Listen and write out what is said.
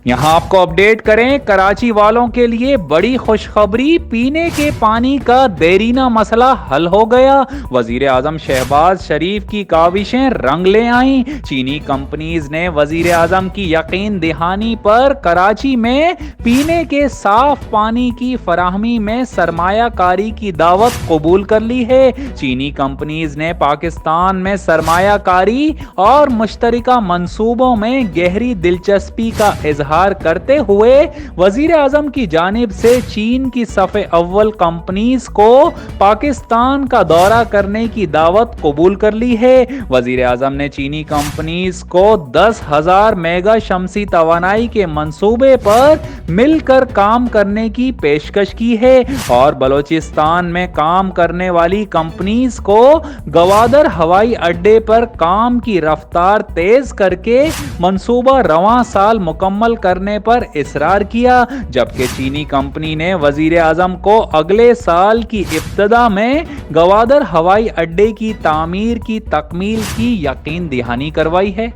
یہاں آپ کو اپڈیٹ کریں، کراچی والوں کے لیے بڑی خوشخبری، پینے کے پانی کا دیرینہ مسئلہ حل ہو گیا۔ وزیر اعظم شہباز شریف کی کاوشیں رنگ لے آئیں۔ چینی کمپنیز نے وزیر اعظم کی یقین دہانی پر کراچی میں پینے کے صاف پانی کی فراہمی میں سرمایہ کاری کی دعوت قبول کر لی ہے۔ چینی کمپنیز نے پاکستان میں سرمایہ کاری اور مشترکہ منصوبوں میں گہری دلچسپی کا اظہار کرتے ہوئے وزیر اعظم کی جانب سے چین کی صف اول کمپنیز کو پاکستان کا دورہ کرنے کی دعوت قبول کر لی ہے۔ وزیر اعظم نے چینی کمپنیز کو 10,000 میگا شمسی توانائی کے منصوبے پر مل کر کام کرنے کی پیشکش کی ہے اور بلوچستان میں کام کرنے والی کمپنیز کو گوادر ہوائی اڈے پر کام کی رفتار تیز کر کے منصوبہ رواں سال مکمل کرنے پر اصرار کیا، جبکہ چینی کمپنی نے وزیر اعظم کو اگلے سال کی ابتدا میں گوادر ہوائی اڈے کی تعمیر کی تکمیل کی یقین دہانی کروائی ہے۔